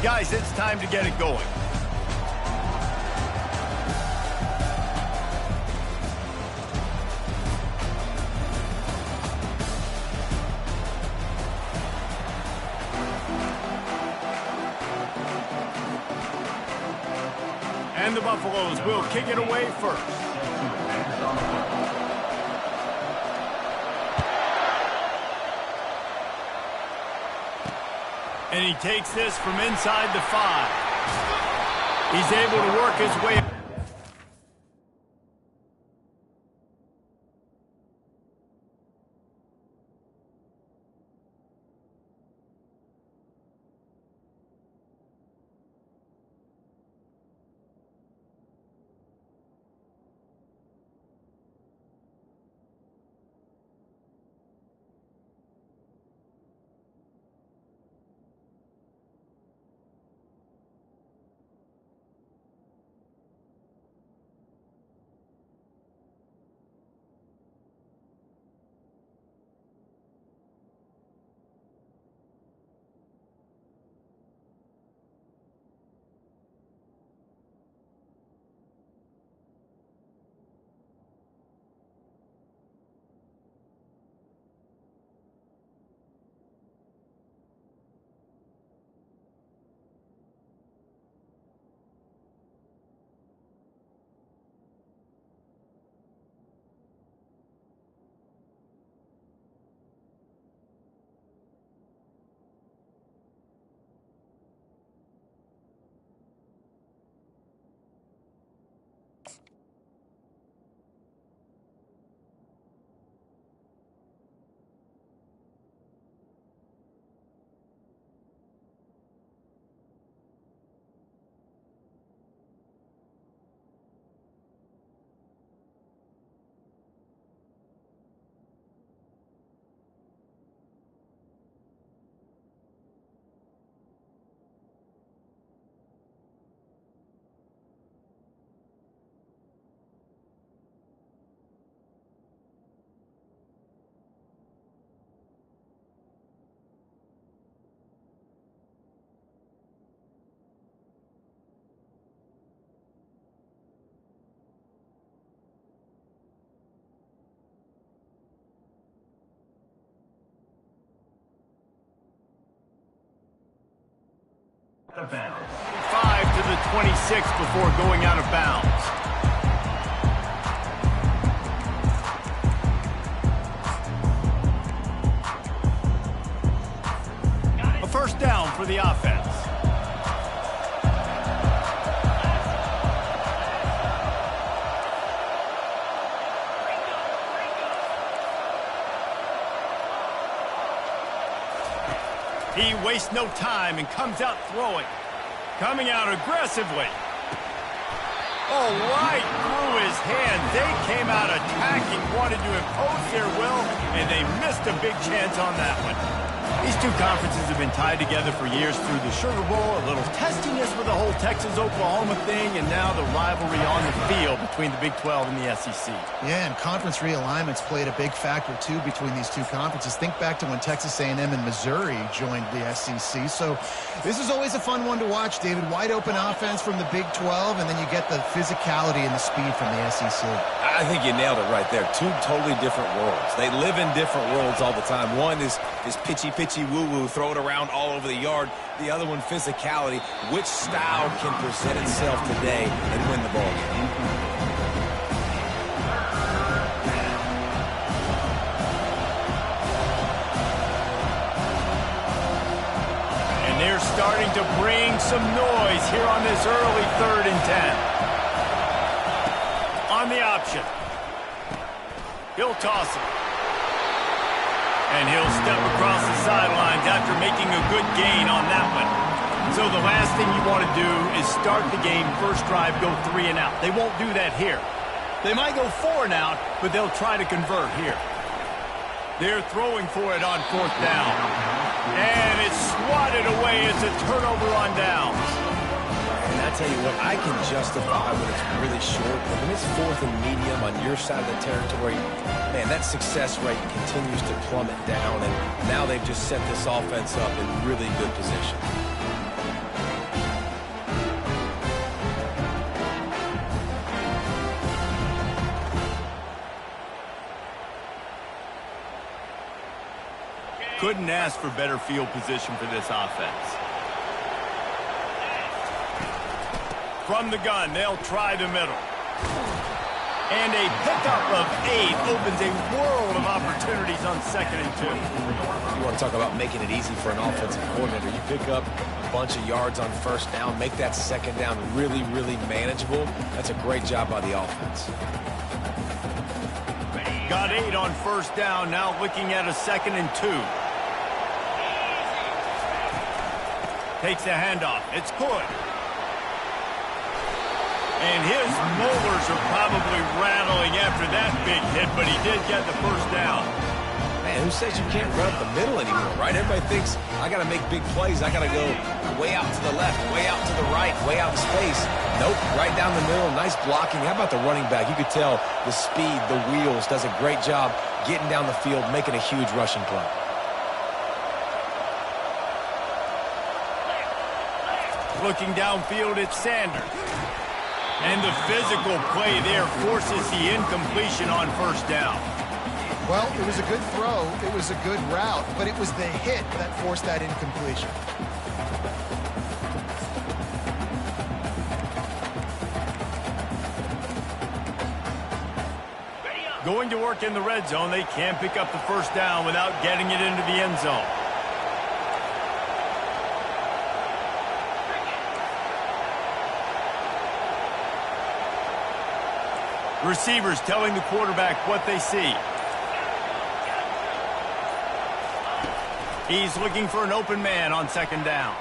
Guys, it's time to get it going. And the Buffaloes will kick it away first. And he takes this from inside the 5. He's able to work his way. Out of bounds. 5 to the 26 before going out of bounds. A first down for the offense. He wastes no time and comes out throwing. Coming out aggressively. Oh, right through his hand. They came out attacking, wanted to impose their will, and they missed a big chance on that one. These two conferences have been tied together for years through the Sugar Bowl, a little testiness with the whole Texas-Oklahoma thing, and now the rivalry on the field between the Big 12 and the SEC. Yeah, and conference realignments played a big factor, too, between these two conferences. Think back to when Texas A&M and Missouri joined the SEC. So this is always a fun one to watch, David. Wide open offense from the Big 12, and then you get the physicality and the speed from the SEC. I think you nailed it right there. Two totally different worlds. They live in different worlds all the time. One is pitchy woo-woo, throw it around all over the yard. The other one, physicality. Which style can present itself today and win the ball game? And they're starting to bring some noise here on this early 3rd and 10. On the option. He'll toss it. And he'll step across the sidelines after making a good gain on that one. So the last thing you want to do is start the game, first drive, go 3 and out. They won't do that here. They might go 4 and out, but they'll try to convert here. They're throwing for it on 4th down. And it's swatted away. It's a turnover on downs. And I tell you what, I can justify when it's really short, but when it's 4th and medium on your side of the territory, man, that success rate continues to plummet down, and now they've just set this offense up in really good position. couldn't ask for better field position for this offense. From the gun, they'll try the middle. And a pickup of 8 opens a world of opportunities on 2nd and 2. You want to talk about making it easy for an offensive coordinator. You pick up a bunch of yards on 1st down, make that 2nd down really, really manageable. That's a great job by the offense. Got 8 on 1st down, now looking at a 2nd and 2. Takes the handoff. It's Hood. And his molars are probably rattling after that big hit, but he did get the 1st down. Man, who says you can't run up the middle anymore, right? Everybody thinks, I got to make big plays. I got to go way out to the left, way out to the right, way out in space. Nope, right down the middle. Nice blocking. How about the running back? You could tell the speed, the wheels, does a great job getting down the field, making a huge rushing play. Looking downfield, it's Sanders. And the physical play there forces the incompletion on 1st down. Well, it was a good throw, it was a good route, but it was the hit that forced that incompletion. Going to work in the red zone, they can't pick up the 1st down without getting it into the end zone. Receivers telling the quarterback what they see. He's looking for an open man on 2nd down.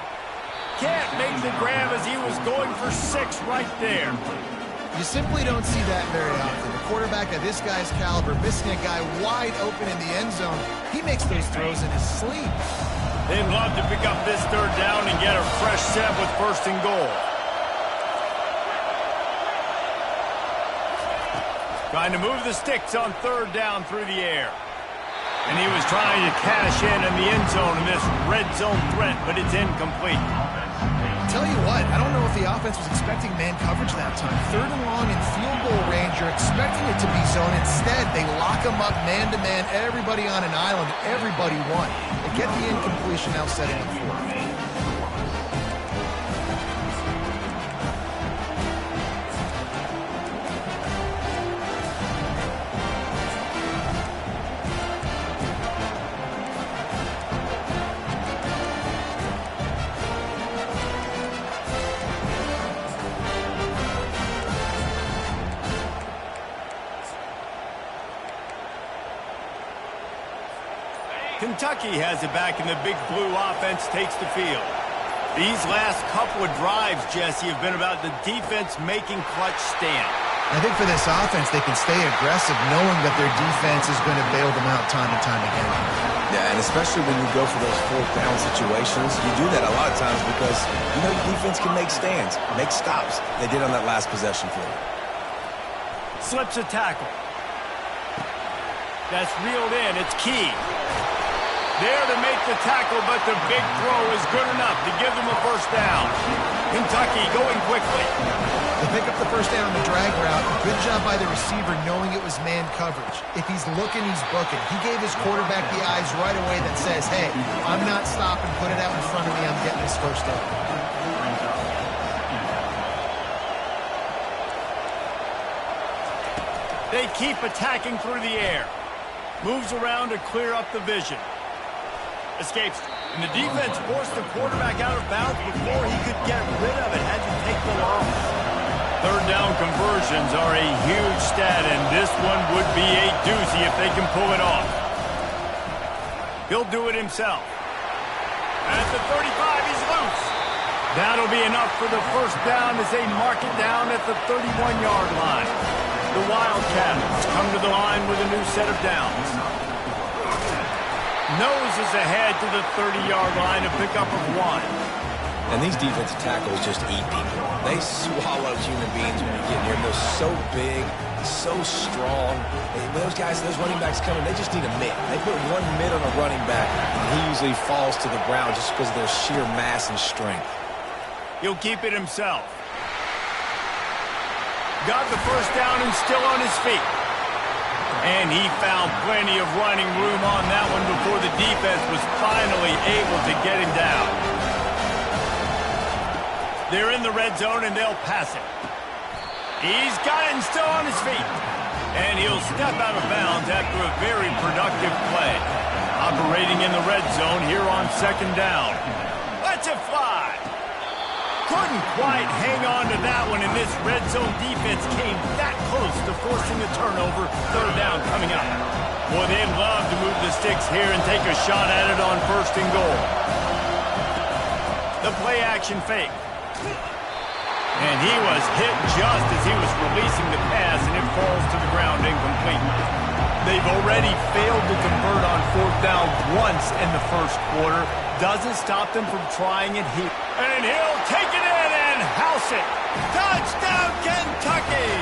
Can't make the grab as he was going for 6 right there. You simply don't see that very often. A quarterback of this guy's caliber missing a guy wide open in the end zone. He makes those throws in his sleep. They'd love to pick up this 3rd down and get a fresh set with 1st and goal. Trying to move the sticks on 3rd down through the air. And he was trying to cash in the end zone in this red zone threat, but it's incomplete. Tell you what, I don't know if the offense was expecting man coverage that time. 3rd and long in field goal range, you're expecting it to be zone. Instead, they lock them up man-to-man, everybody on an island, everybody won. They get the incompletion now setting up for it. Kentucky has it back, and the big blue offense takes the field. These last couple of drives, Jesse, have been about the defense making clutch stand. I think for this offense, they can stay aggressive knowing that their defense is going to bail them out time and time again. Yeah, and especially when you go for those 4th down situations, you do that a lot of times because you know your defense can make stands, make stops. They did on that last possession for you. Slips a tackle. That's reeled in. It's Key. There to make the tackle, but the big throw is good enough to give them a 1st down. Kentucky going quickly. They pick up the 1st down on the drag route. Good job by the receiver knowing it was man coverage. If he's looking, he's booking. He gave his quarterback the eyes right away that says, hey, I'm not stopping. Put it out in front of me. I'm getting this 1st down. They keep attacking through the air. Moves around to clear up the vision. Escapes. And the defense forced the quarterback out of bounds before he could get rid of it. Had to take the loss. 3rd down conversions are a huge stat, and this one would be a doozy if they can pull it off. He'll do it himself. At the 35, he's loose. That'll be enough for the 1st down as they mark it down at the 31-yard line. The Wildcats come to the line with a new set of downs. Noses ahead to the 30-yard line, a pickup of 1. And these defensive tackles just eat people. They swallow human beings when you get near them. They're so big, so strong. When those guys, those running backs come in, they just need a mitt. They put 1 mitt on a running back, and he usually falls to the ground just because of their sheer mass and strength. He'll keep it himself. Got the 1st down and still on his feet. And he found plenty of running room on that one before the defense was finally able to get him down. They're in the red zone, and they'll pass it. He's got it and still on his feet. And he'll step out of bounds after a very productive play. Operating in the red zone here on second down. Let's it fly. Couldn't quite hang on to that one, and this red zone defense came that close to forcing a turnover. Third down coming up. Boy, they'd love to move the sticks here and take a shot at it on first and goal. The play action fake. And he was hit just as he was releasing the pass, and it falls to the ground incomplete. They've already failed to convert on fourth down once in the first quarter. Doesn't stop them from trying it here. And he'll take it in and house it. Touchdown, Kentucky!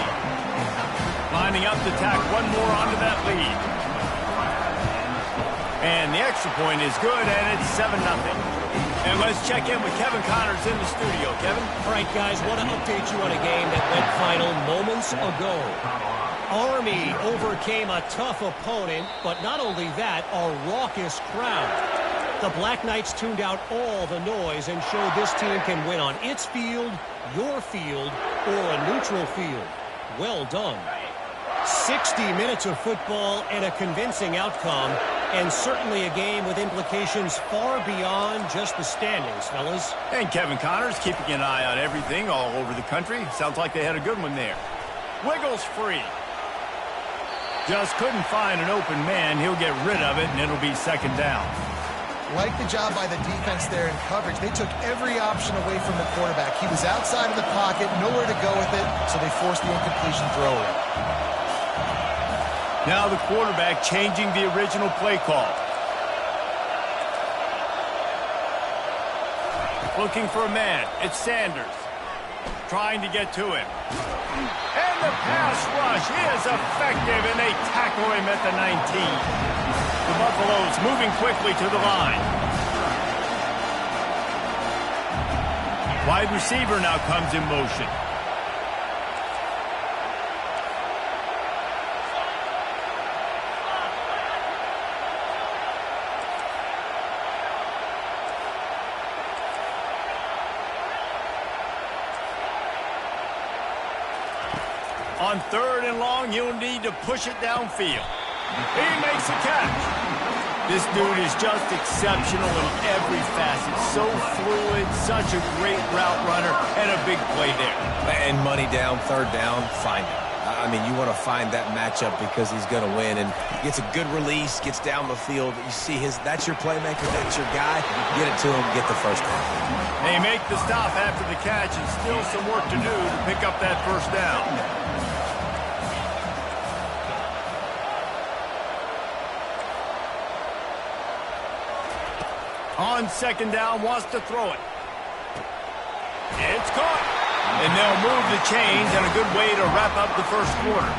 Lining up to tack one more onto that lead. And the extra point is good, and it's 7-0. And let's check in with Kevin Connors in the studio. Kevin? All right, guys, want to update you on a game that went final moments ago. Army overcame a tough opponent, but not only that, a raucous crowd. The Black Knights tuned out all the noise and showed this team can win on its field, your field, or a neutral field. Well done. 60 minutes of football and a convincing outcome, and certainly a game with implications far beyond just the standings, fellas. And Kevin Connors keeping an eye on everything all over the country. Sounds like they had a good one there. Wiggles free. Just couldn't find an open man. He'll get rid of it, and it'll be second down. Like the job by the defense there in coverage. They took every option away from the quarterback. He was outside of the pocket, nowhere to go with it, so they forced the incompletion throw. Now the quarterback changing the original play call. Looking for a man. It's Sanders. Trying to get to him. And the pass rush is effective, and they tackle him at the 19. The Buffaloes moving quickly to the line. Wide receiver now comes in motion. On third and long, you'll need to push it downfield. He makes a catch. This dude is just exceptional in every facet. So fluid, such a great route runner, and a big play there. And money down, third down, find him. I mean, you want to find that matchup because he's going to win. And gets a good release, gets down the field. You see that's your playmaker, that's your guy. Get it to him, get the first down. They make the stop after the catch, and still some work to do to pick up that first down. On second down, wants to throw it. It's caught. And they'll move the chains, and a good way to wrap up the first quarter.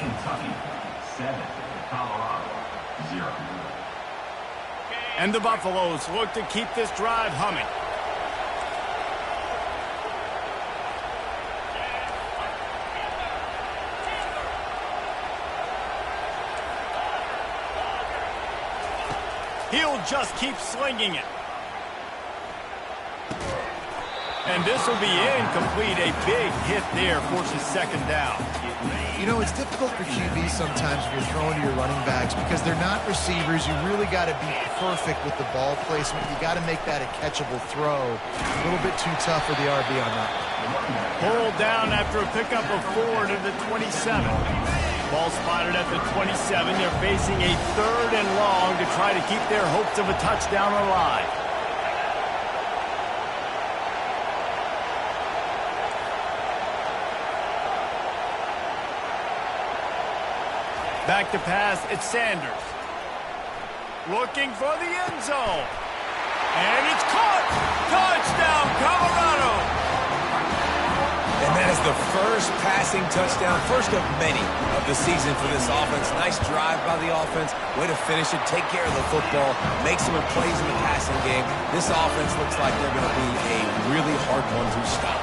Kentucky 7, Colorado 0. And the Buffaloes look to keep this drive humming. He'll just keep slinging it. And this will be incomplete. A big hit there forces second down. You know, it's difficult for QB sometimes if you're throwing to your running backs because they're not receivers. You really got to be perfect with the ball placement. You got to make that a catchable throw. A little bit too tough for the RB on that. Pulled down after a pickup of 4 to the 27. Ball spotted at the 27. They're facing a third and long to try to keep their hopes of a touchdown alive. Back to pass, it's Sanders. Looking for the end zone. And it's caught! Touchdown, Colorado! And that is the first passing touchdown, first of many of the season for this offense. Nice drive by the offense. Way to finish it, take care of the football, make some plays in the passing game. This offense looks like they're going to be a really hard one to stop.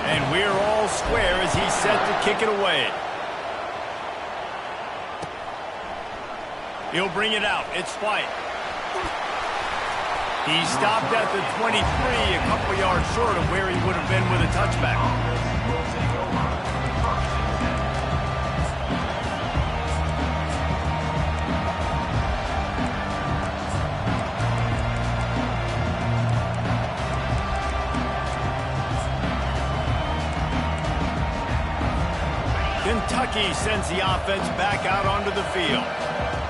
And we're all square as he's set to kick it away. He'll bring it out. It's White. He stopped at the 23, a couple yards short of where he would have been with a touchback. Kentucky sends the offense back out onto the field.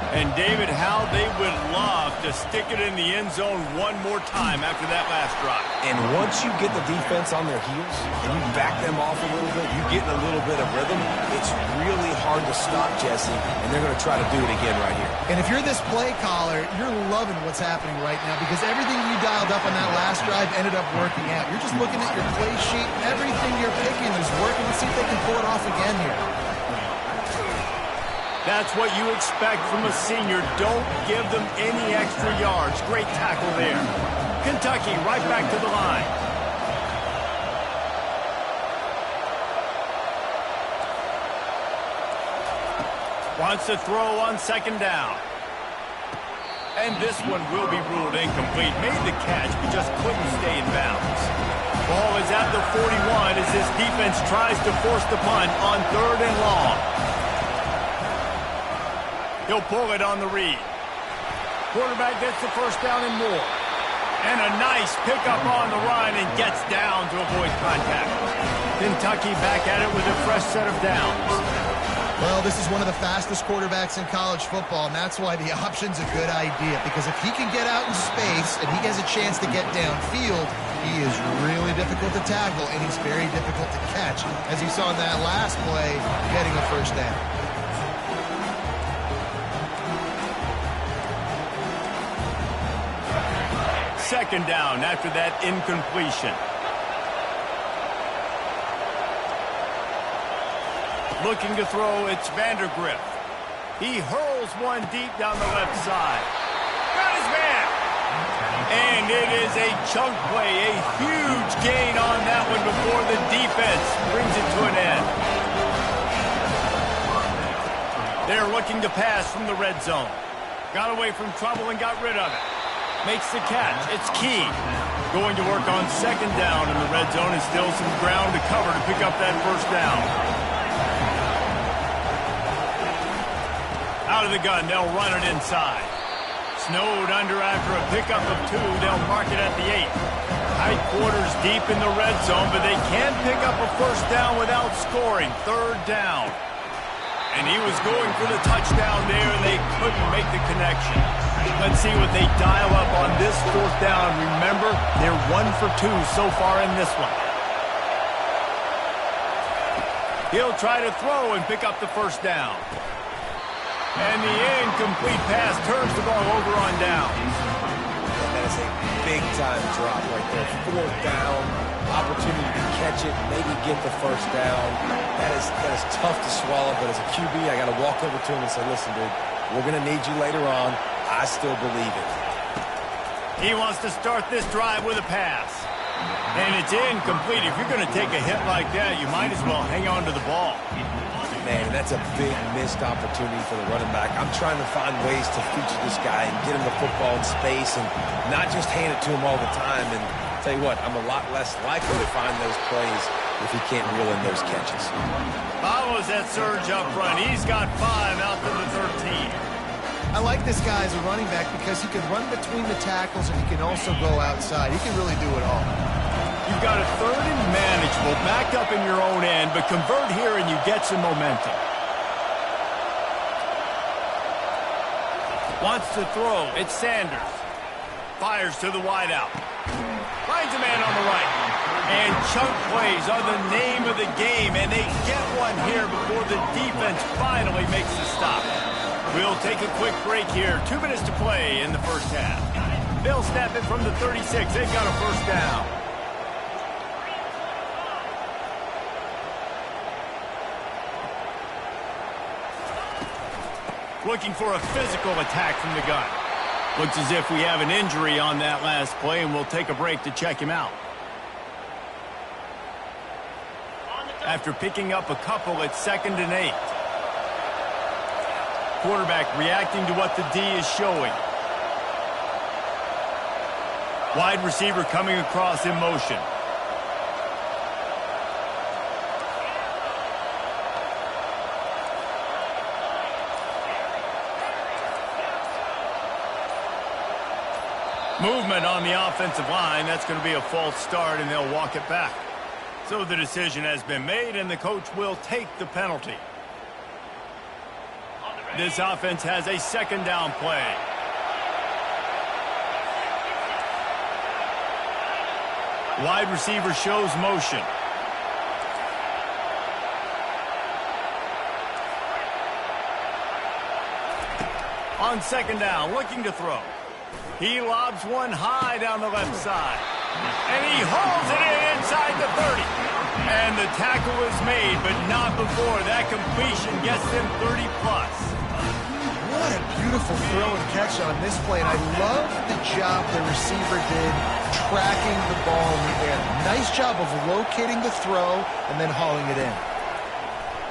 And, David, how they would love to stick it in the end zone one more time after that last drive. And once you get the defense on their heels and you back them off a little bit, you get in a little bit of rhythm, it's really hard to stop, Jesse, and they're going to try to do it again right here. And if you're this play caller, you're loving what's happening right now because everything you dialed up on that last drive ended up working out. You're just looking at your play sheet. Everything you're picking is working. Let's see if they can pull it off again here. That's what you expect from a senior. Don't give them any extra yards. Great tackle there. Kentucky right back to the line. Wants to throw on second down. And this one will be ruled incomplete. Made the catch, but just couldn't stay in bounds. Ball is at the 41 as this defense tries to force the punt on 3rd and long. He'll pull it on the read. Quarterback gets the first down and more. And a nice pickup on the run and gets down to avoid contact. Kentucky back at it with a fresh set of downs. Well, this is one of the fastest quarterbacks in college football, and that's why the option's a good idea. Because if he can get out in space and he has a chance to get downfield, he is really difficult to tackle, and he's very difficult to catch. As you saw in that last play, getting a first down. Second down after that incompletion. Looking to throw, it's Vandergrift. He hurls one deep down the left side. Got his man. And it is a chunk play, a huge gain on that one before the defense brings it to an end. They're looking to pass from the red zone. Got away from trouble and got rid of it. Makes the catch. It's Key. Going to work on second down in the red zone and still some ground to cover to pick up that first down. Out of the gun, they'll run it inside. Snowed under after a pickup of 2. They'll mark it at the 8. Tight quarters deep in the red zone, but they can pick up a first down without scoring. 3rd down. And he was going for the touchdown there, and they couldn't make the connection. Let's see what they dial up on this 4th down. Remember, they're 1 for 2 so far in this one. He'll try to throw and pick up the first down. And the incomplete pass turns the ball over on down. That is a big-time drop right there. 4th down, opportunity to catch it, maybe get the first down. That is tough to swallow, but as a QB, I got to walk over to him and say, listen, dude, we're going to need you later on. I still believe it. He wants to start this drive with a pass. And it's incomplete. If you're going to take a hit like that, you might as well hang on to the ball. Man, that's a big missed opportunity for the running back. I'm trying to find ways to feature this guy and get him the football in space and not just hand it to him all the time. And tell you what, I'm a lot less likely to find those plays if he can't reel in those catches. Follows that surge up front. He's got 5 out to the 13. I like this guy as a running back because he can run between the tackles and he can also go outside. He can really do it all. You've got a 3rd and manageable, backed up in your own end, but convert here and you get some momentum. Wants to throw. It's Sanders. Fires to the wideout. Finds a man on the right. And chunk plays are the name of the game, and they get one here before the defense finally makes the stop. We'll take a quick break here. 2 minutes to play in the first half. They'll snap it from the 36. They've got a first down. looking for a physical attack from the gun. Looks as if we have an injury on that last play, and we'll take a break to check him out. After picking up a couple at 2nd and 8. Quarterback reacting to what the D is showing. Wide receiver coming across in motion. Movement on the offensive line. That's going to be a false start, and they'll walk it back. So the decision has been made, and the coach will take the penalty. This offense has a 2nd down play. Wide receiver shows motion. On 2nd down, looking to throw. He lobs one high down the left side. And he hauls it in inside the 30. And the tackle is made, but not before that completion gets them 30+. What a beautiful throw and catch on this play. And I love the job the receiver did tracking the ball in the air. Nice job of locating the throw and then hauling it in.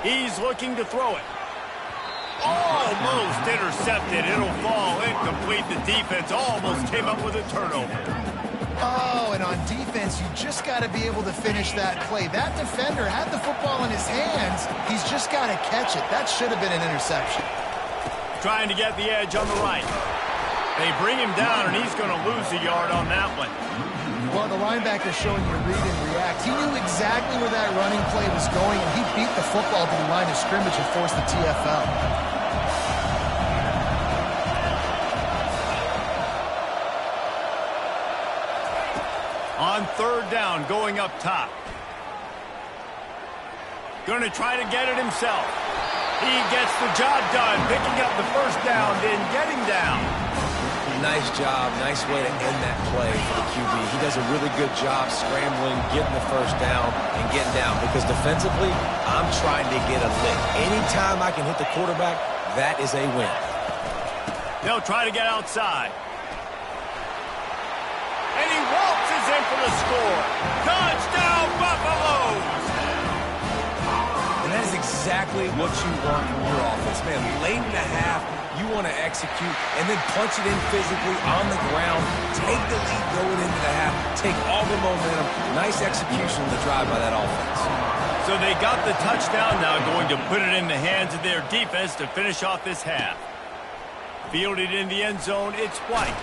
He's looking to throw it. Almost intercepted. It'll fall incomplete. The defense almost came up with a turnover. Oh, and on defense, you just got to be able to finish that play. That defender had the football in his hands. He's just got to catch it. That should have been an interception. Trying to get the edge on the right. They bring him down, and he's going to lose a yard on that one. Well, the linebacker showing you read and react. He knew exactly where that running play was going, and he beat the football to the line of scrimmage and forced the TFL. On 3rd down, going up top. Going to try to get it himself. He gets the job done, picking up the 1st down, then getting down. Nice job. Nice way to end that play for the QB. He does a really good job scrambling, getting the 1st down, and getting down. Because defensively, I'm trying to get a lick. Anytime I can hit the quarterback, that is a win. They'll try to get outside. And he waltzes in for the score. Touchdown, Buffaloes! And that is exactly what you want from your offense. Man, late in the half, you want to execute and then punch it in physically on the ground, take the lead going into the half, take all the momentum. Nice execution on the drive by that offense. So they got the touchdown, now going to put it in the hands of their defense to finish off this half. Fielded in the end zone, it's White.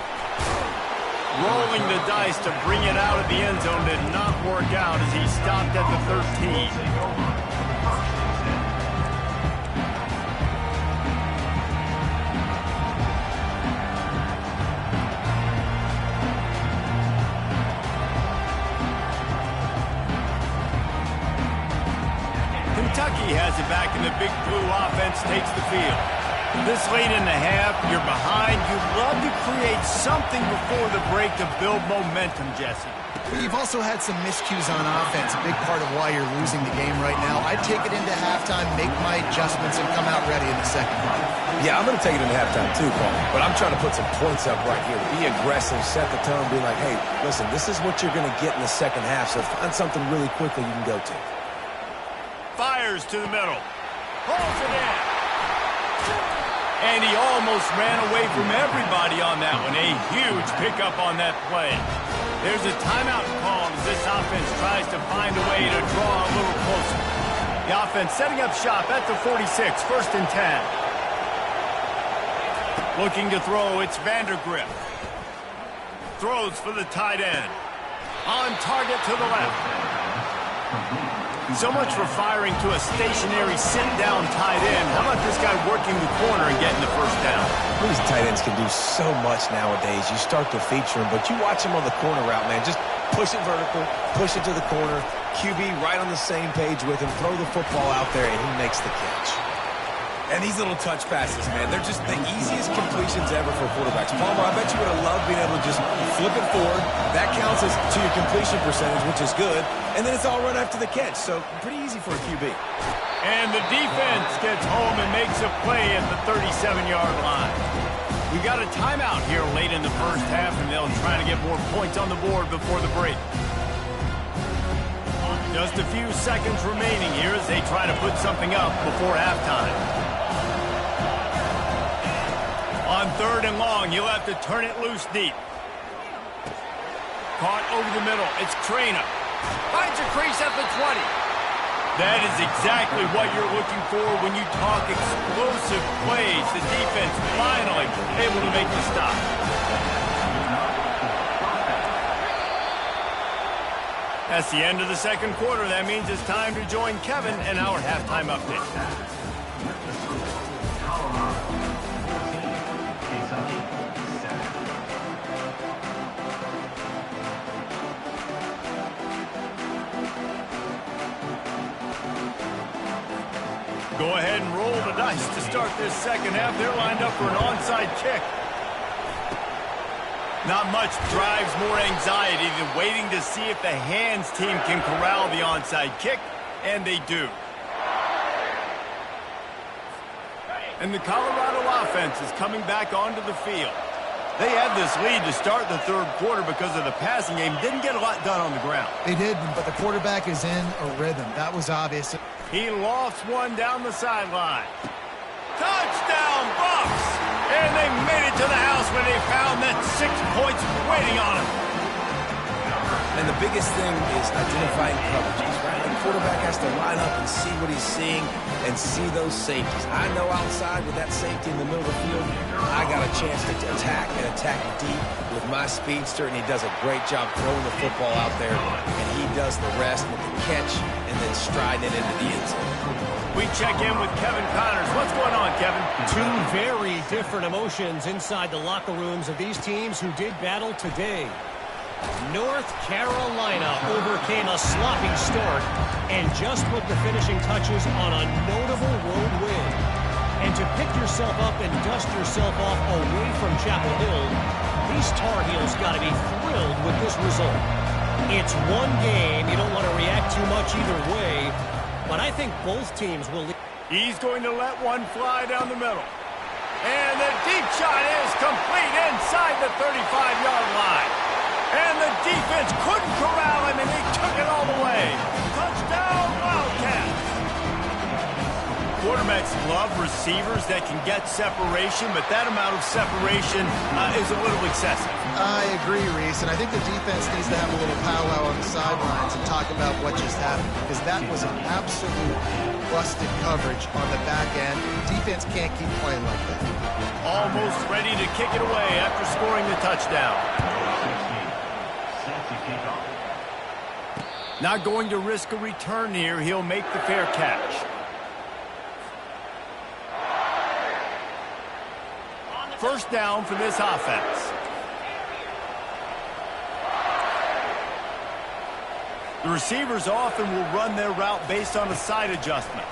Rolling the dice to bring it out of the end zone did not work out as he stopped at the 13. Kentucky has it back, and the Big Blue offense takes the field. This late in the half, you're behind. You'd love to create something before the break to build momentum, Jesse. You've also had some miscues on offense, a big part of why you're losing the game right now. I'd take it into halftime, make my adjustments, and come out ready in the second half. Yeah, I'm going to take it into halftime too, Paul. But I'm trying to put some points up right here. Be aggressive, set the tone, be like, hey, listen, this is what you're going to get in the second half, so find something really quickly you can go to. Fires to the middle. Pulls it in. And he almost ran away from everybody on that one. A huge pickup on that play. There's a timeout called as this offense tries to find a way to draw a little closer. The offense setting up shop at the 46, 1st and 10. Looking to throw, it's Vandergrift. Throws for the tight end. On target to the left. So much for firing to a stationary sit-down tight end. How about this guy working the corner and getting the 1st down? These tight ends can do so much nowadays. You start to feature them, but you watch him on the corner route, man. Just push it vertical, push it to the corner. QB right on the same page with him. Throw the football out there, and he makes the catch. And these little touch passes, man, they're just the easiest completions ever for quarterbacks. Palmer, I bet you would have loved being able to just flip it forward. That counts as to your completion percentage, which is good. And then it's all right after the catch, so pretty easy for a QB. And the defense gets home and makes a play at the 37-yard line. We got a timeout here late in the first half, and they'll try to get more points on the board before the break. Just a few seconds remaining here as they try to put something up before halftime. On 3rd and long, you'll have to turn it loose deep. Caught over the middle. It's Traina. Finds a crease at the 20. That is exactly what you're looking for when you talk explosive plays. The defense finally able to make the stop. That's the end of the second quarter. That means it's time to join Kevin in our halftime update. Go ahead and roll the dice to start this second half. They're lined up for an onside kick. Not much drives more anxiety than waiting to see if the hands team can corral the onside kick, and they do. And the Colorado offense is coming back onto the field. They had this lead to start the third quarter because of the passing game. Didn't get a lot done on the ground. They did, but the quarterback is in a rhythm. That was obvious. He lofts one down the sideline. Touchdown, Bucs! And they made it to the house when they found that 6 points waiting on them. And the biggest thing is identifying coverages, right? The quarterback has to line up and see what he's seeing and see those safeties. I know outside with that safety in the middle of the field, I got a chance to attack and attack deep with my speedster, and he does a great job throwing the football out there, and he does the rest with the catch and then striding it into the end zone. We check in with Kevin Connors. What's going on, Kevin? Two very different emotions inside the locker rooms of these teams who did battle today. North Carolina overcame a sloppy start and just put the finishing touches on a notable road win. And to pick yourself up and dust yourself off away from Chapel Hill, these Tar Heels got to be thrilled with this result. It's one game. You don't want to react too much either way, but I think both teams will. He's going to let one fly down the middle. And the deep shot is complete inside the 35-yard line. And the defense couldn't corral him, and he took it all the way. Touchdown, Wildcats. Quarterbacks love receivers that can get separation, but that amount of separation is a little excessive. I agree, Reese, and I think the defense needs to have a little powwow on the sidelines and talk about what just happened, because that was an absolute busted coverage on the back end. Defense can't keep playing like that. Almost ready to kick it away after scoring the touchdown. Not going to risk a return here. He'll make the fair catch. First down for this offense. The receivers often will run their route based on a side adjustment.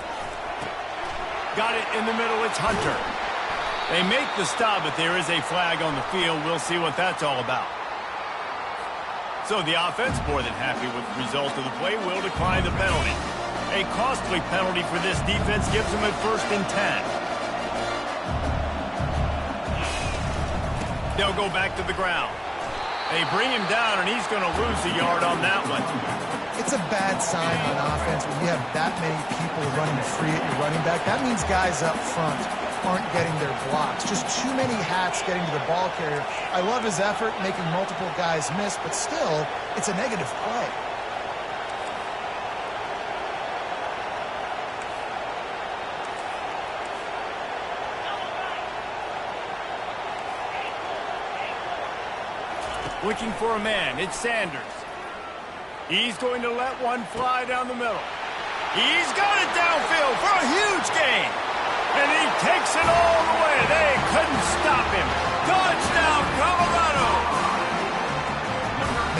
Got it in the middle. It's Hunter. They make the stop, but there is a flag on the field. We'll see what that's all about. So the offense, more than happy with the result of the play, will decline the penalty. A costly penalty for this defense gives them a 1st and 10. They'll go back to the ground. They bring him down, and he's going to lose a yard on that one. It's a bad sign on offense when you have that many people running free at your running back. That means guys up front aren't getting their blocks. Just too many hats getting to the ball carrier. I love his effort, making multiple guys miss, but still, it's a negative play. Looking for a man. It's Sanders. He's going to let one fly down the middle. He's got it downfield for a huge gain. And he takes it all the way. They couldn't stop him. Touchdown, Colorado.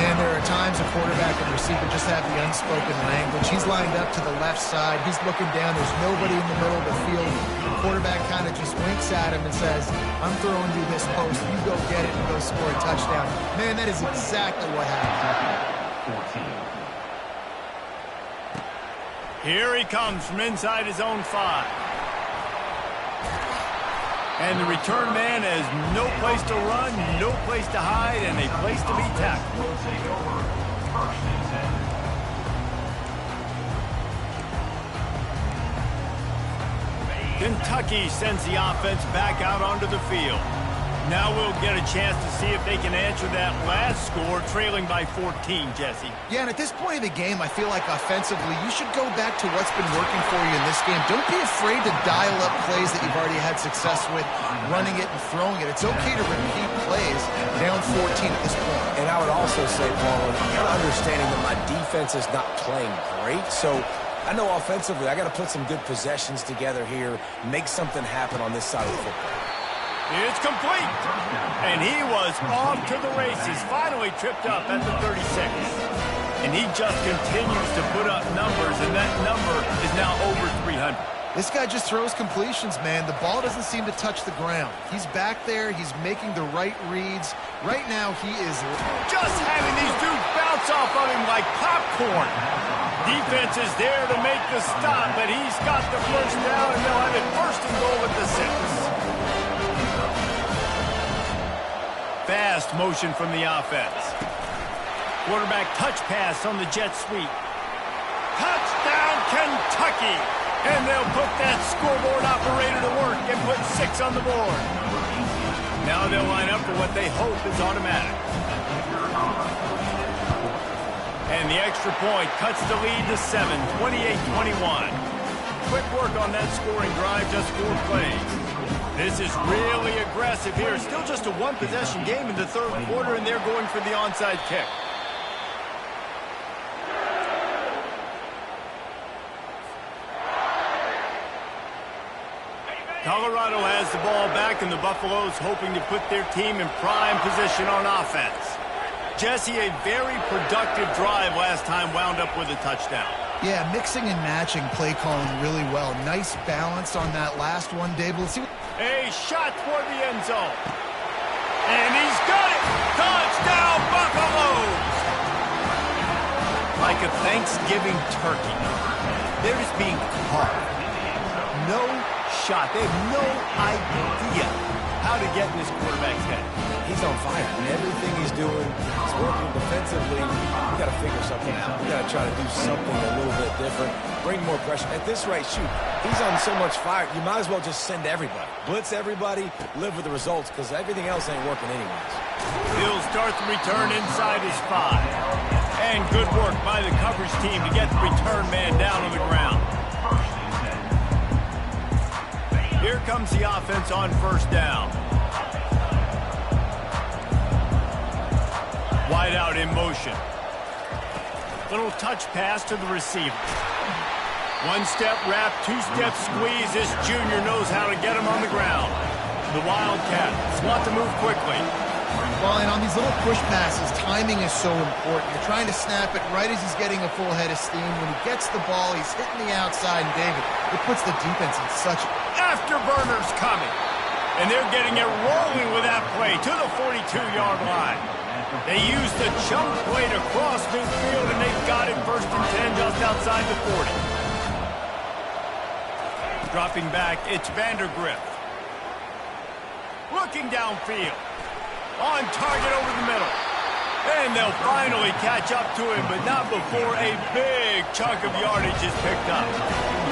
And there are times a quarterback and receiver just have the unspoken language. He's lined up to the left side. He's looking down. There's nobody in the middle of the field. The quarterback kind of just winks at him and says, I'm throwing you this post. You go get it and go score a touchdown. Man, that is exactly what happened. 14. Here he comes from inside his own 5. And the return man has no place to run, no place to hide, and a place to be tackled. Will take over. First and 10. Kentucky sends the offense back out onto the field. Now we'll get a chance to see if they can answer that last score, trailing by 14, Jesse. Yeah, and at this point of the game, I feel like offensively, you should go back to what's been working for you in this game. Don't be afraid to dial up plays that you've already had success with, running it and throwing it. It's okay to repeat plays down 14 at this point. And I would also say, Paul, kind of understanding that my defense is not playing great, so I know offensively I got to put some good possessions together here, make something happen on this side of the football. It's complete. And he was off to the races, finally tripped up at the 36. And he just continues to put up numbers, and that number is now over 300. This guy just throws completions, man. The ball doesn't seem to touch the ground. He's back there. He's making the right reads. Right now, he is just having these dudes bounce off of him like popcorn. Defense is there to make the stop, but he's got the first down, and they'll have it first and goal at the 6. Fast motion from the offense. Quarterback touch pass on the jet sweep. Touchdown, Kentucky! And they'll put that scoreboard operator to work and put 6 on the board. Now they'll line up for what they hope is automatic. And the extra point cuts the lead to 7, 28-21. Quick work on that scoring drive, just 4 plays. This is really aggressive here. Still just a one-possession game in the third quarter, and they're going for the onside kick. Colorado has the ball back, and the Buffaloes hoping to put their team in prime position on offense. Jesse, a very productive drive last time, wound up with a touchdown. Yeah, mixing and matching play calling really well. Nice balance on that last one, Dave. Let's see what... A shot toward the end zone. And he's got it! Touchdown, Buffaloes! Like a Thanksgiving turkey. They're just being carved. No shot. They have no idea how to get in this quarterback's head. He's on fire. And everything he's doing is working defensively. We got to figure something out. We got to try to do something a little bit different. Bring more pressure. At this rate, shoot, he's on so much fire, you might as well just send everybody. Blitz everybody, live with the results, because everything else ain't working anyways. He'll start the return inside his 5. And good work by the coverage team to get the return man down on the ground. Here comes the offense on first down. Wide out in motion. Little touch pass to the receiver. One-step wrap, two-step squeeze. This junior knows how to get him on the ground. The Wildcats want to move quickly. Well, and on these little push passes, timing is so important. You're trying to snap it right as he's getting a full head of steam. When he gets the ball, he's hitting the outside, and David, it puts the defense in such... Afterburners coming. And they're getting it rolling with that play to the 42-yard line. They used the chunk play to cross midfield, and they've got it first and 10 just outside the 40. Dropping back, it's Vandergrift. Looking downfield. On target over the middle. And they'll finally catch up to him, but not before a big chunk of yardage is picked up.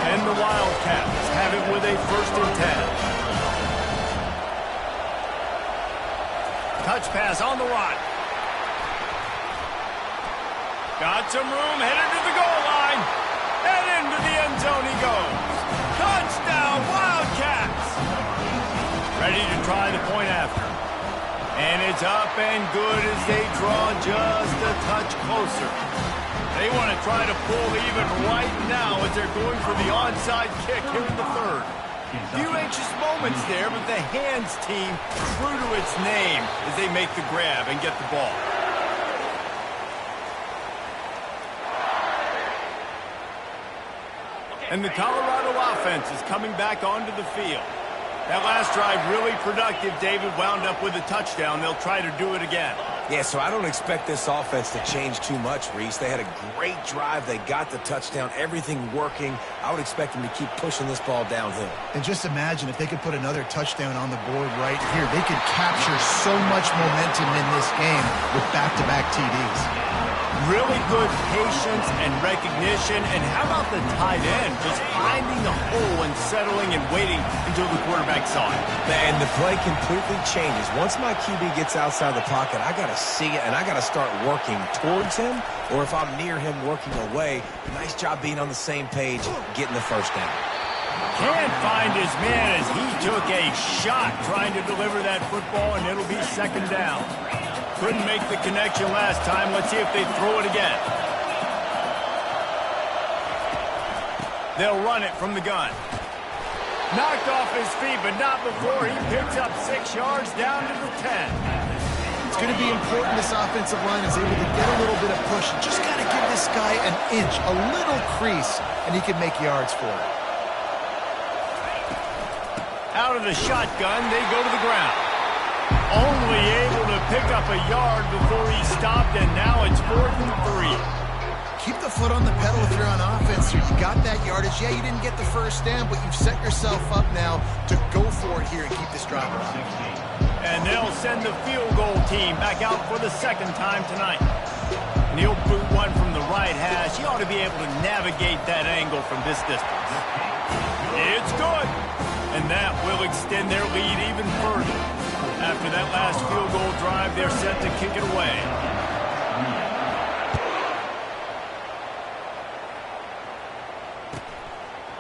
And the Wildcats have it with a first and 10. Touch pass on the right. Got some room, headed to the goal line. And into the end zone he goes. Touchdown, Wildcats! Ready to try the point after. And it's up and good as they draw just a touch closer. They want to try to pull even right now as they're going for the onside kick here in the third. Few anxious moments there, but the hands team true to its name as they make the grab and get the ball. And the Colorado offense is coming back onto the field. That last drive really productive. David wound up with a touchdown. They'll try to do it again. Yeah, so I don't expect this offense to change too much, Reese. They had a great drive. They got the touchdown. Everything working. I would expect them to keep pushing this ball downhill. And just imagine if they could put another touchdown on the board right here. They could capture so much momentum in this game with back-to-back TDs. Really good patience and recognition. And how about the tight end? Just finding the hole and settling and waiting until the quarterback saw it. And the play completely changes. Once my QB gets outside the pocket, I got to see it, and I got to start working towards him, or if I'm near him, working away. Nice job being on the same page, getting the first down. Can't find his man as he took a shot trying to deliver that football, and it'll be second down. Couldn't make the connection last time. Let's see if they throw it again. They'll run it from the gun. Knocked off his feet, but not before he picks up 6 yards down to the 10. It's going to be important this offensive line is able to get a little bit of push. Just got to give this guy an inch, a little crease, and he can make yards for it. Out of the shotgun, they go to the ground. Only able to pick up a yard before he stopped, and now it's 4th and 3. Keep the foot on the pedal if you're on offense here. You got that yardage. Yeah, you didn't get the first down, but you've set yourself up now to go for it here and keep this drive alive. And they'll send the field goal team back out for the second time tonight. And he'll boot one from the right hash. He ought to be able to navigate that angle from this distance. It's good. And that will extend their lead even further. After that last field goal drive, they're set to kick it away.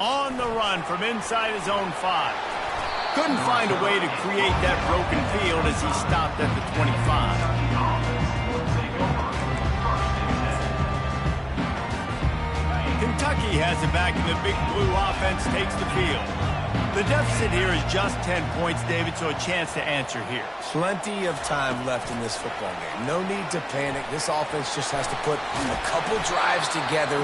On the run from inside his own 5. Couldn't find a way to create that broken field as he stopped at the 25. Kentucky has it back, and the Big Blue offense takes the field. The deficit here is just 10 points, David, so a chance to answer here. Plenty of time left in this football game. No need to panic. This offense just has to put a couple drives together.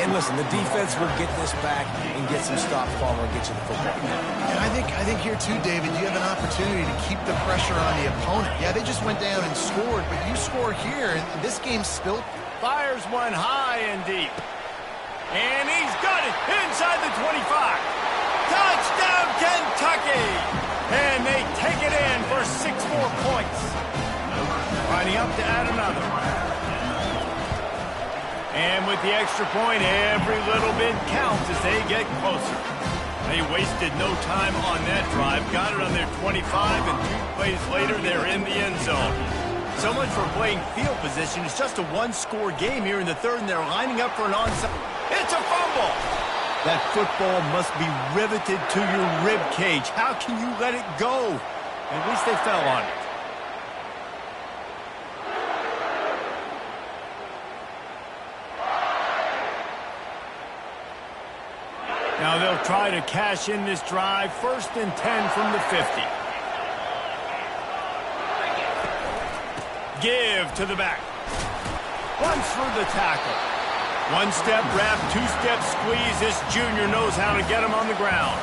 And listen, the defense will get this back and get some stop follow and get you the football game. And I think here too, David, you have an opportunity to keep the pressure on the opponent. Yeah, they just went down and scored, but you score here, and this game's still... Fires one high and deep. And he's got it inside the 25. Touchdown, Kentucky! And they take it in for 6 more points. Lining up to add another. And with the extra point, every little bit counts as they get closer. They wasted no time on that drive. Got it on their 25, and 2 plays later, they're in the end zone. So much for playing field position. It's just a one-score game here in the third, and they're lining up for an onside. It's a fumble! That football must be riveted to your rib cage. How can you let it go? At least they fell on it. Now they'll try to cash in this drive. 1st and 10 from the 50. Give to the back. Runs through the tackle. 1-step wrap, 2-step squeeze. This junior knows how to get him on the ground.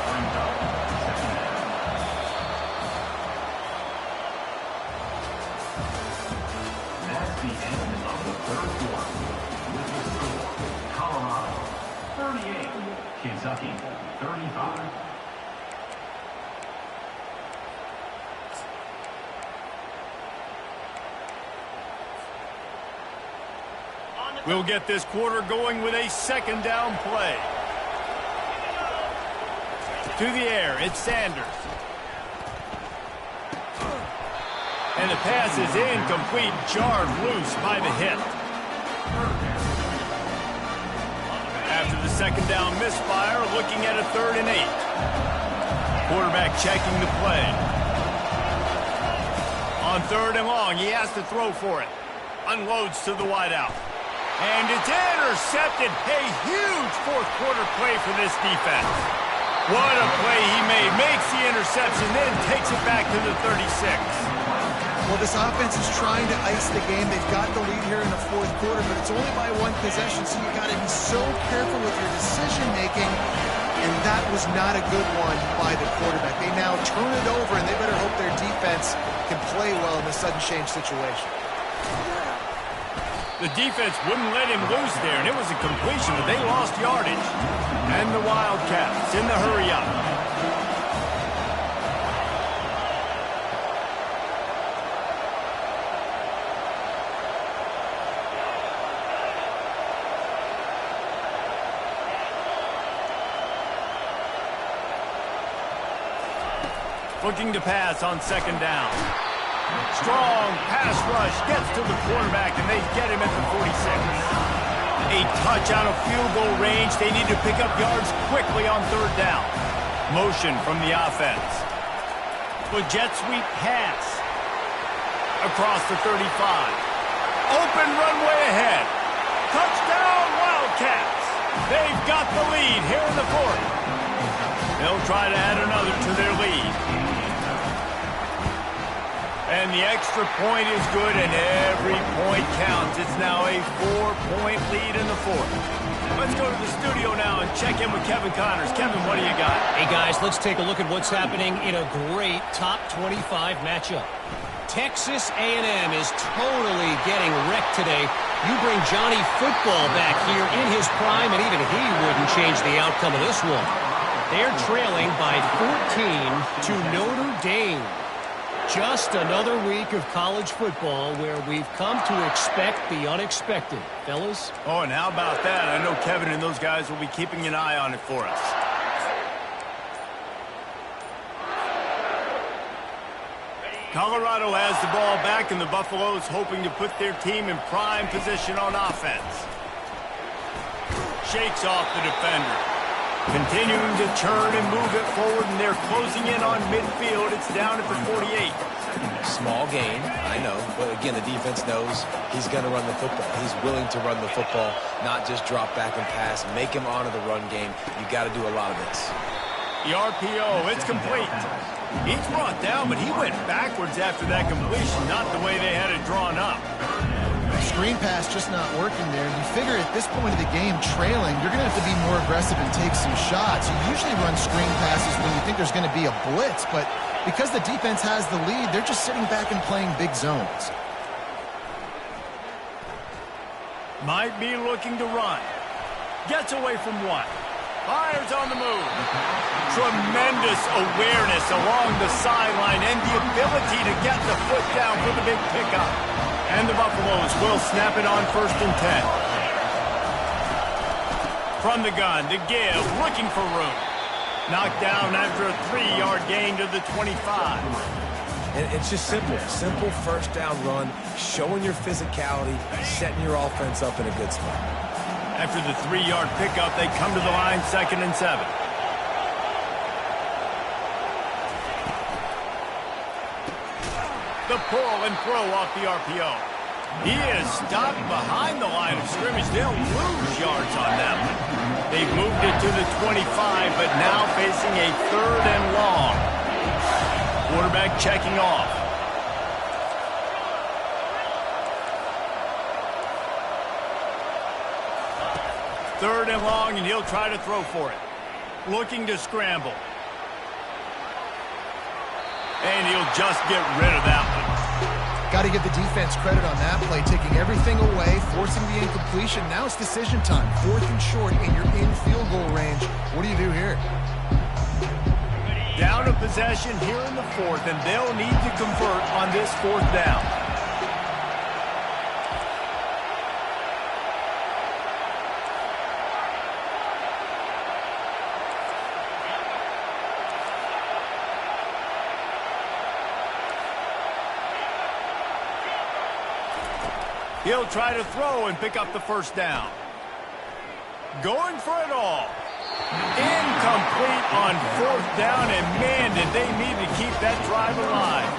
That's the end of the third quarter. With the score, Colorado 38, Kentucky 35. We'll get this quarter going with a second down play. To the air, it's Sanders. And the pass is incomplete, jarred loose by the hit. After the second down misfire, looking at a 3rd and 8. Quarterback checking the play. On 3rd and long, he has to throw for it. Unloads to the wideout. And it's intercepted. A huge 4th quarter play for this defense. What a play he made. Makes the interception, then takes it back to the 36. Well, this offense is trying to ice the game. They've got the lead here in the fourth quarter, but it's only by one possession, so you got to be so careful with your decision-making, and that was not a good one by the quarterback. They now turn it over, and they better hope their defense can play well in this sudden change situation. The defense wouldn't let him loose there, and it was a completion, but they lost yardage. And the Wildcats in the hurry-up. Looking to pass on second down. Strong pass rush gets to the quarterback, and they get him at the 46. A touch out of field goal range. They need to pick up yards quickly on third down. Motion from the offense. With jet sweep pass. Across the 35. Open runway ahead. Touchdown Wildcats. They've got the lead here in the fourth. They'll try to add another to their lead. And the extra point is good, and every point counts. It's now a 4-point lead in the fourth. Let's go to the studio now and check in with Kevin Connors. Kevin, what do you got? Hey, guys, let's take a look at what's happening in a great top 25 matchup. Texas A&M is totally getting wrecked today. You bring Johnny Football back here in his prime, and even he wouldn't change the outcome of this one. They're trailing by 14 to Notre Dame. Just another week of college football where we've come to expect the unexpected. Fellas? Oh, and how about that? I know Kevin and those guys will be keeping an eye on it for us. Colorado has the ball back, and the Buffaloes hoping to put their team in prime position on offense. Shakes off the defender. Continuing to turn and move it forward, and they're closing in on midfield. It's down at the 48. Small gain, I know, but again, the defense knows he's going to run the football. He's willing to run the football, not just drop back and pass, make him honor the run game. You got to do a lot of this. The RPO, it's complete. He's brought down, but he went backwards after that completion, not the way they had it drawn up. Screen pass just not working there. You figure at this point of the game, trailing, you're going to have to be more aggressive and take some shots. You usually run screen passes when you think there's going to be a blitz, but because the defense has the lead, they're just sitting back and playing big zones. Might be looking to run. Gets away from one. Fires on the move. Tremendous awareness along the sideline and the ability to get the foot down for the big pickup. And the Buffaloes will snap it on 1st and 10. From the gun to give, looking for room. Knocked down after a 3-yard gain to the 25. And it's just simple. Simple first down run, showing your physicality, setting your offense up in a good spot. After the 3-yard pickup, they come to the line 2nd and 7. The pull and throw off the RPO. He is stopped behind the line of scrimmage. They'll lose yards on that one. They've moved it to the 25, but now facing a 3rd and long. Quarterback checking off. Third and long, and he'll try to throw for it. Looking to scramble. And he'll just get rid of that one. Got to give the defense credit on that play, taking everything away, forcing the incompletion. Now it's decision time. 4th and short, and you're in field goal range. What do you do here? Down a possession here in the 4th, and they'll need to convert on this 4th down. He'll try to throw and pick up the 1st down. Going for it all. Incomplete on 4th down, and man, did they need to keep that drive alive.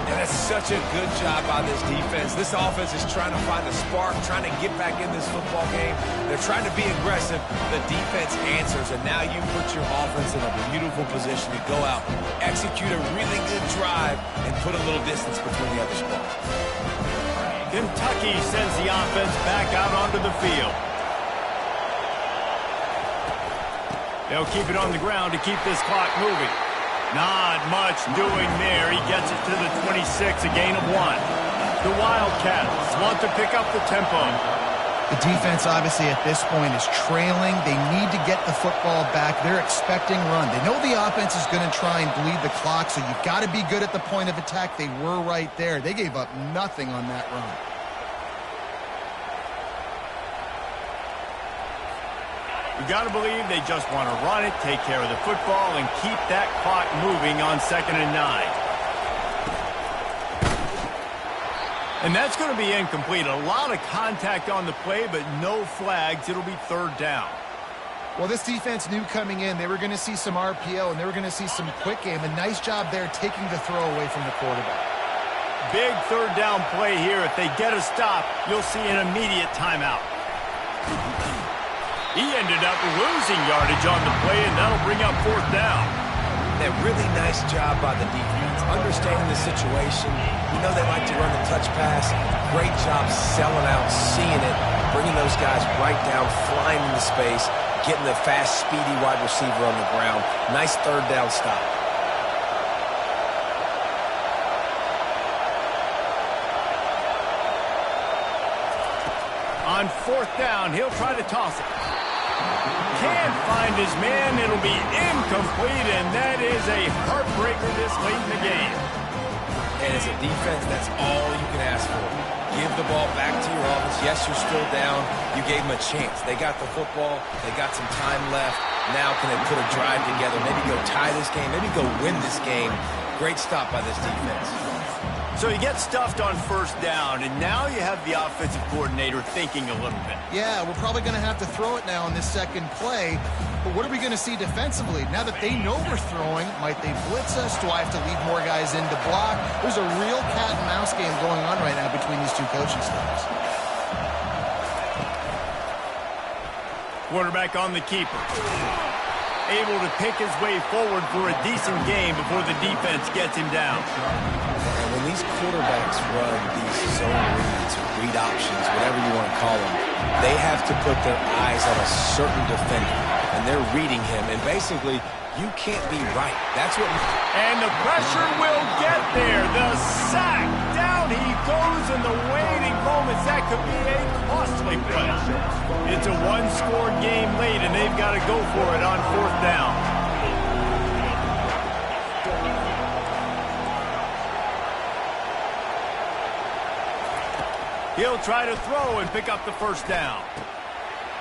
And that's such a good job by this defense. This offense is trying to find a spark, trying to get back in this football game. They're trying to be aggressive. The defense answers, and now you put your offense in a beautiful position to go out, execute a really good drive, and put a little distance between the other squad. Kentucky sends the offense back out onto the field. They'll keep it on the ground to keep this clock moving. Not much doing there. He gets it to the 26, a gain of 1. The Wildcats want to pick up the tempo. The defense, obviously, at this point is trailing. They need to get the football back. They're expecting run. They know the offense is going to try and bleed the clock, so you've got to be good at the point of attack. They were right there. They gave up nothing on that run. You got to believe they just want to run it, take care of the football, and keep that clock moving on 2nd and 9. And that's going to be incomplete. A lot of contact on the play, but no flags. It'll be 3rd down. Well, this defense knew coming in they were going to see some RPO and they were going to see some quick game. A nice job there taking the throw away from the quarterback. Big 3rd down play here. If they get a stop, you'll see an immediate timeout. He ended up losing yardage on the play, and that'll bring up 4th down. That really nice job by the defense, understanding the situation. You know they like to run the touch pass. Great job selling out, seeing it, bringing those guys right down, flying into space, getting the fast, speedy wide receiver on the ground. Nice 3rd down stop. On 4th down, he'll try to toss it. Can't find his man. It'll be incomplete, and that is a heartbreaker this late in the game. And as a defense, that's all you can ask for. Give the ball back to your offense. Yes, you're still down. You gave them a chance. They got the football. They got some time left. Now can they put a drive together? Maybe go tie this game. Maybe go win this game. Great stop by this defense. So you get stuffed on 1st down, and now you have the offensive coordinator thinking a little bit. Yeah, we're probably going to have to throw it now in this 2nd play. But what are we going to see defensively? Now that they know we're throwing, might they blitz us? Do I have to leave more guys in to block? There's a real cat and mouse game going on right now between these two coaching staffs. Quarterback on the keeper. Able to pick his way forward for a decent game before the defense gets him down. And when these quarterbacks run these zone reads, read options, whatever you want to call them, they have to put their eyes on a certain defender, and they're reading him, and basically, you can't be right. That's what... And the pressure will get there. The sack. Down he goes in the waiting moments. That could be a costly play. It's a one-score game late, and they've got to go for it on 4th down. He'll try to throw and pick up the 1st down.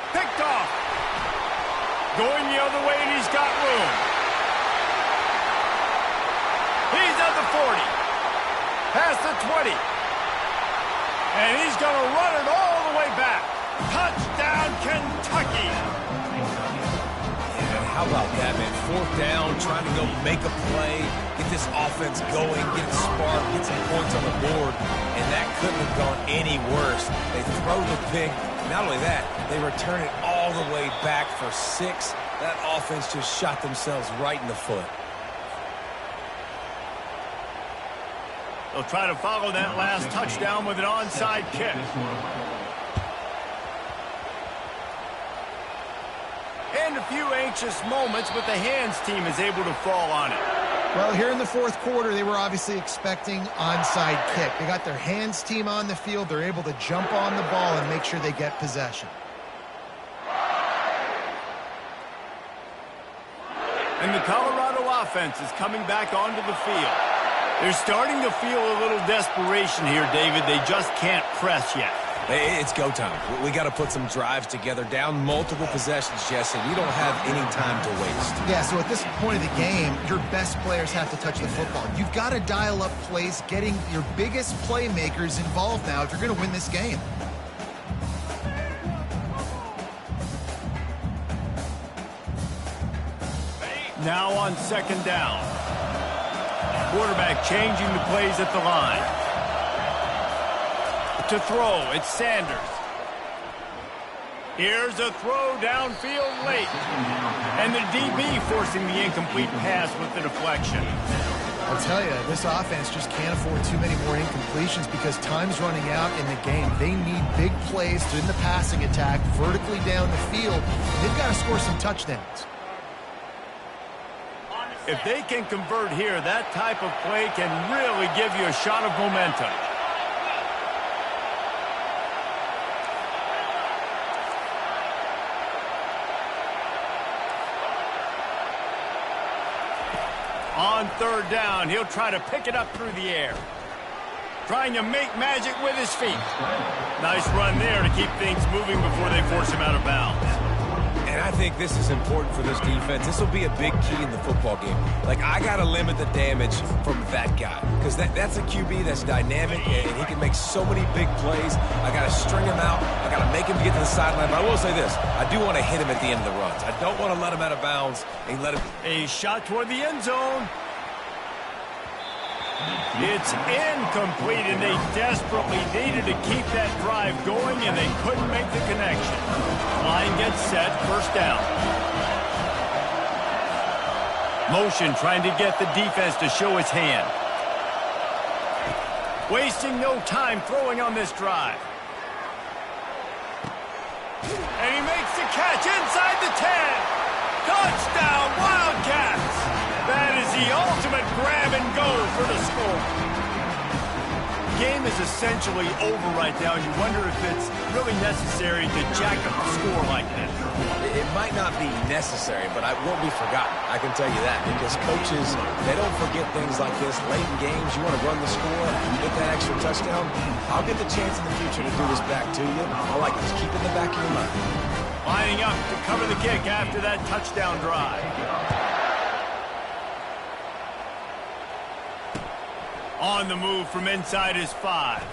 Picked off. Going the other way, and he's got room. He's at the 40. Past the 20. And he's going to run it all the way back. Touchdown, Kentucky. Yeah, how about that, man? 4th down, trying to go make a play, get this offense going, get it sparked, get some points on the board. And that couldn't have gone any worse. They throw the pick. Not only that, they return it all the way back for 6. That offense just shot themselves right in the foot. They'll try to follow that last touchdown with an onside kick. And a few anxious moments, but the hands team is able to fall on it. Well, here in the 4th quarter, they were obviously expecting onside kick. They got their hands team on the field. They're able to jump on the ball and make sure they get possession. And the Colorado offense is coming back onto the field. They're starting to feel a little desperation here, David. They just can't press yet. Hey, it's go time. We got to put some drives together, down multiple possessions, Jesse. We don't have any time to waste. Yeah, so at this point of the game, your best players have to touch the football. You've got to dial up plays, getting your biggest playmakers involved now if you're going to win this game. Now on 2nd down. Quarterback changing the plays at the line. To throw, it's Sanders. Here's a throw downfield late. And the DB forcing the incomplete pass with the deflection. I'll tell you, this offense just can't afford too many more incompletions because time's running out in the game. They need big plays in the passing attack, vertically down the field. They've got to score some touchdowns. If they can convert here, that type of play can really give you a shot of momentum. On third down, he'll try to pick it up through the air. Trying to make magic with his feet. Nice run there to keep things moving before they force him out of bounds. And I think this is important for this defense. This will be a big key in the football game. Like, I got to limit the damage from that guy. Because that's a QB that's dynamic, and he can make so many big plays. I got to string him out. I got to make him get to the sideline. But I will say this. I do want to hit him at the end of the runs. I don't want to let him out of bounds and let him... A shot toward the end zone. It's incomplete, and they desperately needed to keep that drive going, and they couldn't make the connection. Line gets set, first down. Motion trying to get the defense to show its hand. Wasting no time throwing on this drive. And he makes the catch inside the 10. Touchdown, Wildcats! That is the ultimate grab and go for the score. The game is essentially over right now. You wonder if it's really necessary to jack up the score like that. It might not be necessary, but it won't be forgotten. I can tell you that, because coaches, they don't forget things like this. Late in games, you want to run the score, get that extra touchdown. I'll get the chance in the future to do this back to you. All I can just keep it in the back of your mind. Lining up to cover the kick after that touchdown drive. On the move from inside his 5.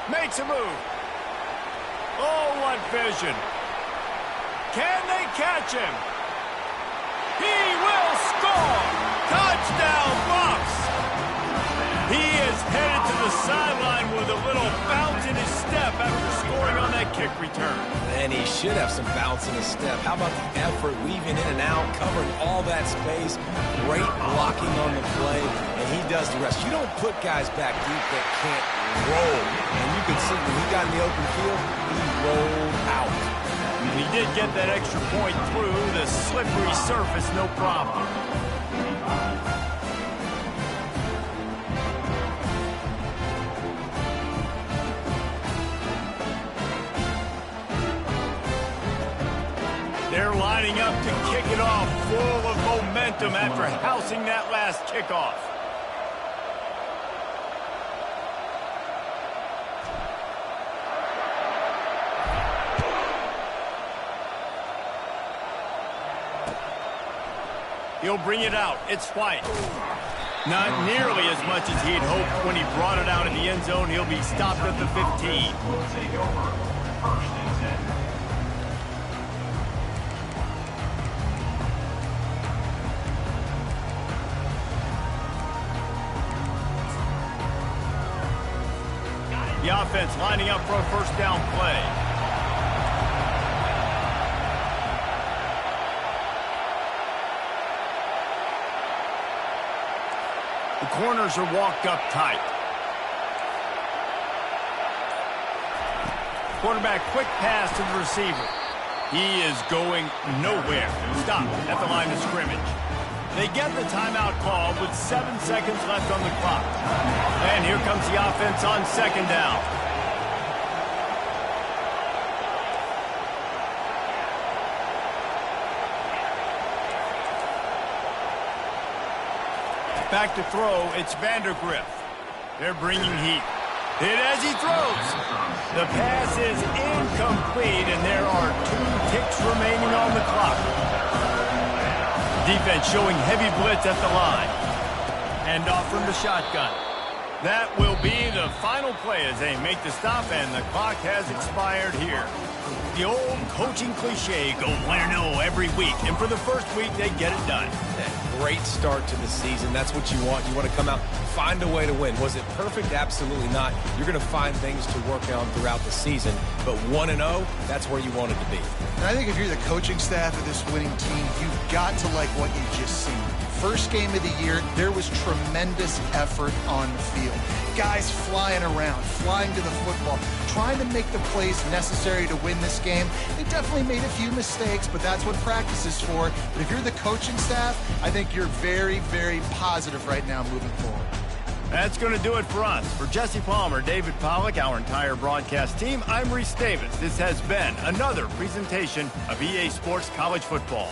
Makes a move. Oh, what vision. Can they catch him? He will score! Touchdown, Bucs! He is headed to the sideline with a little bounce in his step after scoring on that kick return. And he should have some bounce in his step. How about the effort, weaving in and out, covering all that space, great blocking on the play, and he does the rest. You don't put guys back deep that can't roll. And you can see when he got in the open field, he rolled out. He did get that extra point through the slippery surface, no problem. They're lining up to kick it off, full of momentum after housing that last kickoff. He'll bring it out. It's White. Not nearly as much as he'd hoped when he brought it out in the end zone. He'll be stopped at the 15. Will take over. First and 10. The offense lining up for a first down play. The corners are walked up tight. Quarterback quick pass to the receiver. He is going nowhere. Stop at the line of scrimmage. They get the timeout call with 7 seconds left on the clock. And here comes the offense on second down. Back to throw, it's Vandergriff. They're bringing heat. Hit as he throws. The pass is incomplete, and there are 2 ticks remaining on the clock. Defense showing heavy blitz at the line. Hand off from the shotgun. That will be the final play as they make the stop, and the clock has expired here. the old coaching cliche, go 1-0 every week. And for the first week, they get it done. Great start to the season. That's what you want. You want to come out, find a way to win. Was it perfect? Absolutely not. You're going to find things to work on throughout the season. But 1-0, that's where you want it to be. And I think if you're the coaching staff of this winning team, you've got to like what you've just seen. First game of the year, there was tremendous effort on the field. Guys flying around, flying to the football, trying to make the plays necessary to win this game. They definitely made a few mistakes, but that's what practice is for. But if you're the coaching staff, I think you're very, very positive right now moving forward. That's going to do it for us. For Jesse Palmer, David Pollack, our entire broadcast team, I'm Reese Davis. This has been another presentation of EA Sports College Football.